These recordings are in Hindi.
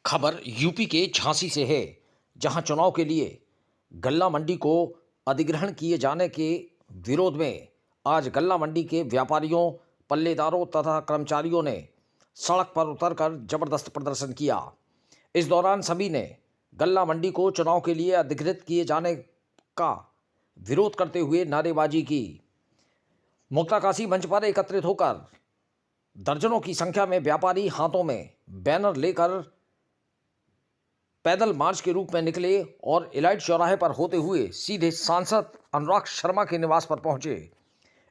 खबर यूपी के झांसी से है, जहां चुनाव के लिए गल्ला मंडी को अधिग्रहण किए जाने के विरोध में आज गल्ला मंडी के व्यापारियों, पल्लेदारों तथा कर्मचारियों ने सड़क पर उतरकर जबरदस्त प्रदर्शन किया। इस दौरान सभी ने गल्ला मंडी को चुनाव के लिए अधिकृत किए जाने का विरोध करते हुए नारेबाजी की। मुक्ताकाशी मंच पर एकत्रित होकर दर्जनों की संख्या में व्यापारी हाथों में बैनर लेकर पैदल मार्च के रूप में निकले और इलाइट चौराहे पर होते हुए सीधे सांसद अनुराग शर्मा के निवास पर पहुंचे।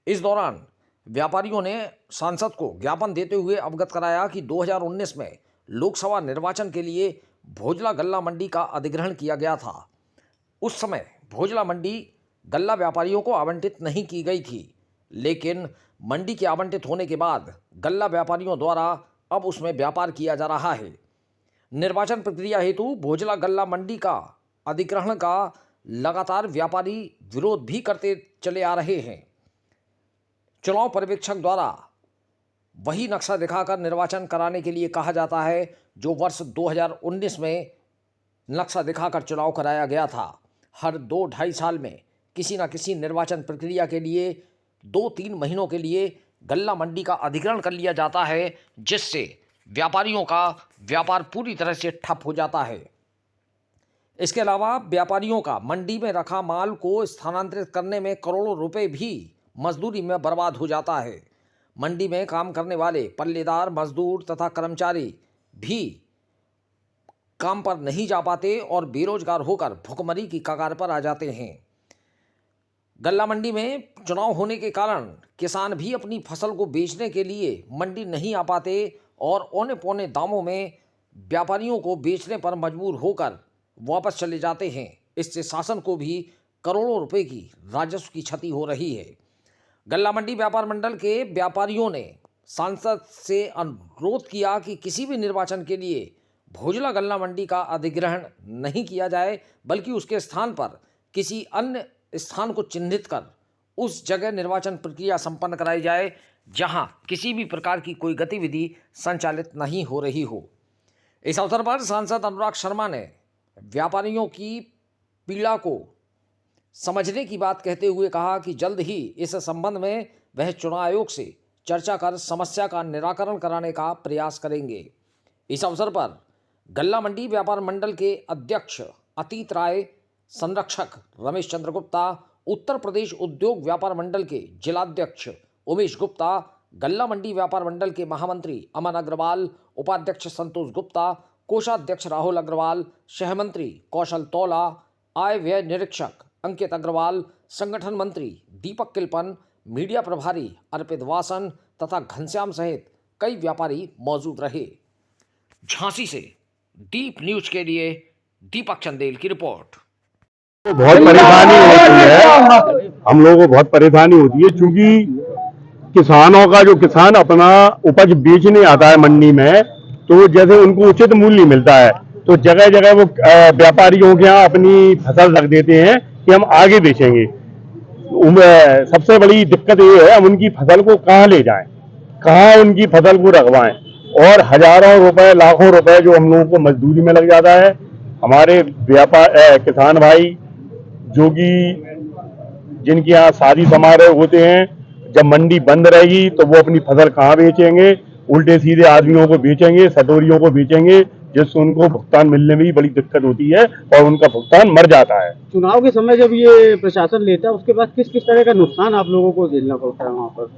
इस दौरान व्यापारियों ने सांसद को ज्ञापन देते हुए अवगत कराया कि 2019 में लोकसभा निर्वाचन के लिए भोजला गल्ला मंडी का अधिग्रहण किया गया था। उस समय भोजला मंडी गल्ला व्यापारियों को आवंटित नहीं की गई थी, लेकिन मंडी के आवंटित होने के बाद गल्ला व्यापारियों द्वारा अब उसमें व्यापार किया जा रहा है। निर्वाचन प्रक्रिया हेतु भोजला गल्ला मंडी का अधिग्रहण का लगातार व्यापारी विरोध भी करते चले आ रहे हैं। चुनाव पर्यवेक्षक द्वारा वही नक्शा दिखाकर निर्वाचन कराने के लिए कहा जाता है जो वर्ष 2019 में नक्शा दिखाकर चुनाव कराया गया था। हर 2-2.5 साल में किसी न किसी निर्वाचन प्रक्रिया के लिए 2-3 महीनों के लिए गल्ला मंडी का अधिग्रहण कर लिया जाता है, जिससे व्यापारियों का व्यापार पूरी तरह से ठप हो जाता है। इसके अलावा व्यापारियों का मंडी में रखा माल को स्थानांतरित करने में करोड़ों रुपए भी मजदूरी में बर्बाद हो जाता है। मंडी में काम करने वाले पल्लेदार, मजदूर तथा कर्मचारी भी काम पर नहीं जा पाते और बेरोजगार होकर भुखमरी की कगार पर आ जाते हैं। गल्ला मंडी में चुनाव होने के कारण किसान भी अपनी फसल को बेचने के लिए मंडी नहीं आ पाते और औने पौने दामों में व्यापारियों को बेचने पर मजबूर होकर वापस चले जाते हैं। इससे शासन को भी करोड़ों रुपए की राजस्व की क्षति हो रही है। गल्ला मंडी व्यापार मंडल के व्यापारियों ने सांसद से अनुरोध किया कि किसी भी निर्वाचन के लिए भोजला गल्ला मंडी का अधिग्रहण नहीं किया जाए, बल्कि उसके स्थान पर किसी अन्य स्थान को चिन्हित कर उस जगह निर्वाचन प्रक्रिया संपन्न कराई जाए जहां किसी भी प्रकार की कोई गतिविधि संचालित नहीं हो रही हो। इस अवसर पर सांसद अनुराग शर्मा ने व्यापारियों की पीड़ा को समझने की बात कहते हुए कहा कि जल्द ही इस संबंध में वह चुनाव आयोग से चर्चा कर समस्या का निराकरण कराने का प्रयास करेंगे। इस अवसर पर गल्ला मंडी व्यापार मंडल के अध्यक्ष अतीत राय, संरक्षक रमेश चंद्र गुप्ता, उत्तर प्रदेश उद्योग व्यापार मंडल के जिलाध्यक्ष उमेश गुप्ता, गल्ला मंडी व्यापार मंडल के महामंत्री अमन अग्रवाल, उपाध्यक्ष संतोष गुप्ता, कोषाध्यक्ष राहुल अग्रवाल, सहमंत्री कौशल तौला, आय व्यय निरीक्षक अंकित अग्रवाल, संगठन मंत्री दीपक किलपन, मीडिया प्रभारी अर्पित वासन तथा घनश्याम सहित कई व्यापारी मौजूद रहे। झांसी से दीप न्यूज के लिए दीपक चंदेल की रिपोर्ट। बहुत परेशानी होती है, हम लोगों को बहुत परेशानी होती है, क्योंकि किसानों का जो किसान अपना उपज बेचने आता है मंडी में, तो जैसे उनको उचित मूल्य मिलता है, तो जगह जगह वो व्यापारियों के यहाँ अपनी फसल रख देते हैं कि हम आगे बेचेंगे। सबसे बड़ी दिक्कत ये है, हम उनकी फसल को कहाँ ले जाएं, कहाँ उनकी फसल को रखवाएं, और हजारों रुपए, लाखों रुपए जो हम लोगों को मजदूरी में लग जाता है। हमारे किसान भाई जो कि जिनके यहाँ शादी समारोह होते हैं, जब मंडी बंद रहेगी तो वो अपनी फसल कहाँ बेचेंगे, उल्टे सीधे आदमियों को बेचेंगे, सटोरियों को बेचेंगे, जिससे उनको भुगतान मिलने में भी बड़ी दिक्कत होती है और उनका भुगतान मर जाता है। चुनाव के समय जब ये प्रशासन लेता है, उसके बाद किस किस तरह का नुकसान आप लोगों को झेलना पड़ता है वहाँ पर?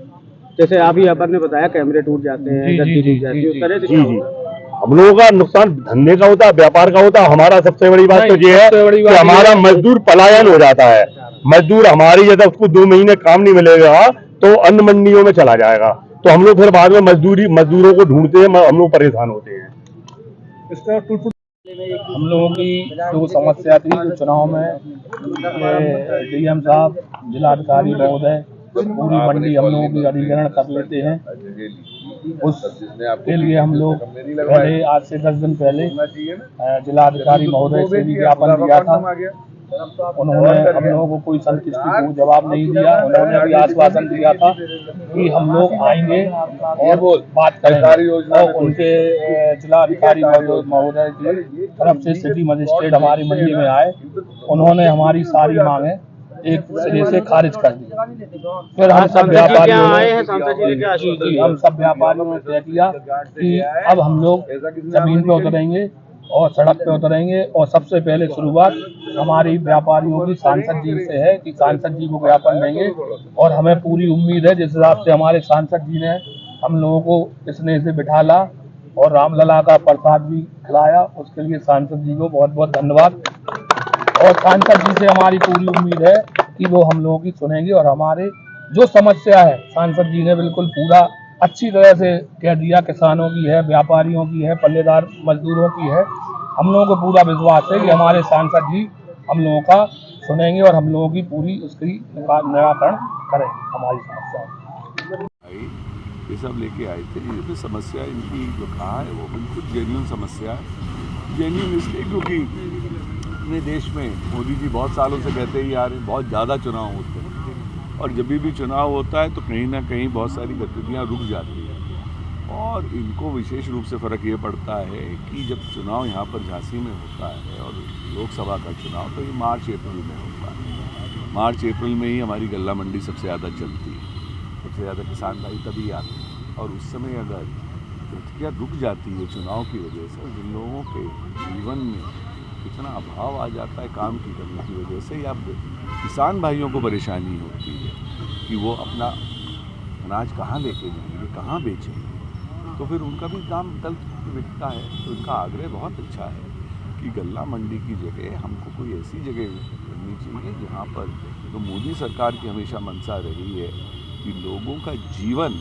जैसे अभी आपने बताया कैमरे टूट जाते हैं, गद्दी टूट जाती है, उस तरह से। जी, हम लोगों का नुकसान धंधे का होता है, व्यापार का होता है। हमारा सबसे बड़ी बात तो ये है कि हमारा मजदूर पलायन हो जाता है। मजदूर हमारी जैसे उसको 2 महीने काम नहीं मिलेगा तो अन्य मंडियों में चला जाएगा, तो हम लोग फिर बाद में मजदूरों को ढूंढते हैं, हम लोग परेशान होते हैं। हम लोगों की जो समस्या थी, जो चुनाव में डीएम साहब, जिलाधिकारी महोदय पूरी मंडी हम लोगों की अधिग्रहण कर लेते हैं। उसके लिए हम लोग पहले, आज से 10 दिन पहले जिलाधिकारी महोदय से भी ज्ञापन दिया था उन्होंने हम लोगों को कोई संतुष्टि को जवाब नहीं दिया। उन्होंने भी आश्वासन दिया था कि हम लोग आएंगे और वो बात करेंगे, और उनके जिलाधिकारी महोदय की तरफ से सिटी मजिस्ट्रेट हमारी मंडी में आए। उन्होंने हमारी सारी मांगे एक सिरे से खारिज कर दी। फिर हम सब व्यापारियों आए हैं, सांसद जी ने क्या आश्वासन जी हम सब व्यापारियों ने तय किया कि अब हम लोग जमीन पे उतरेंगे और सड़क पे उतरेंगे, और सबसे पहले शुरुआत हमारी व्यापारियों की सांसद जी से है कि सांसद जी को ज्ञापन देंगे। और हमें पूरी उम्मीद है, जिस हिसाब से हमारे सांसद जी ने हम लोगों को स्नेह से बिठाला और रामलला का प्रसाद भी खिलाया, उसके लिए सांसद जी को बहुत बहुत धन्यवाद। और सांसद जी से हमारी पूरी उम्मीद है कि वो हम लोगों की सुनेंगे, और हमारे जो समस्या है सांसद जी ने बिल्कुल पूरा अच्छी तरह से कह दिया। किसानों की है, व्यापारियों की है, पल्लेदार मजदूरों की है। हम लोगों को पूरा विश्वास है कि हमारे सांसद जी हम लोगों का सुनेंगे और हम लोगों की पूरी उसकी निराकरण करेंगे हमारी समस्या। ये सब लेके आए थे। ये भी समस्या इनकी जो कहा है वो बिल्कुल जेन्युइन समस्या है। जेन्युइन इसलिए क्योंकि अपने देश में मोदी जी बहुत सालों से कहते ही आ रहे हैं बहुत ज़्यादा चुनाव होते हैं, और जब भी चुनाव होता है तो कहीं ना कहीं बहुत सारी गतिविधियाँ रुक जाती हैं। और इनको विशेष रूप से फ़र्क ये पड़ता है कि जब चुनाव यहाँ पर झांसी में होता है और लोकसभा का चुनाव, तो ये मार्च अप्रैल में होता है। मार्च अप्रैल में ही हमारी गल्ला मंडी सबसे ज़्यादा चलती है, सबसे ज़्यादा किसान भाई तभी आते हैं। और उस समय अगर प्रतिक्रिया रुक जाती है चुनाव की वजह से, जिन लोगों के जीवन में इतना अभाव आ जाता है काम की करने की वजह से, या किसान भाइयों को परेशानी होती है कि वो अपना अनाज कहाँ लेके जाएंगे, कहाँ बेचेंगे, तो फिर उनका भी दाम तल बिकता है। तो उनका आग्रह बहुत अच्छा है कि गल्ला मंडी की जगह हमको कोई ऐसी जगह करनी चाहिए जहाँ पर, तो मोदी सरकार की हमेशा मंशा रही है कि लोगों का जीवन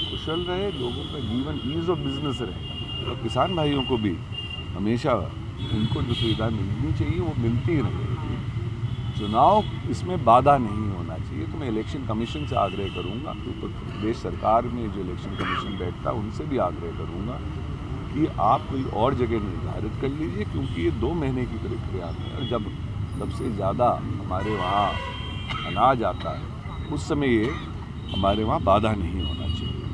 कुशल रहे, लोगों का जीवन ईज़ ऑफ बिजनेस रहे, और किसान भाइयों को भी हमेशा उनको जो सुविधा मिलनी चाहिए वो मिलती रहे। चुनाव इसमें बाधा नहीं होना चाहिए। तो मैं इलेक्शन कमीशन से आग्रह करूंगा, उत्तर प्रदेश सरकार में जो इलेक्शन कमीशन बैठता है उनसे भी आग्रह करूंगा कि आप कोई और जगह निर्धारित कर लीजिए, क्योंकि ये 2 महीने की प्रक्रिया है, और जब सबसे ज़्यादा हमारे वहाँ अनाज आता है उस समय ये हमारे वहाँ बाधा नहीं होना चाहिए।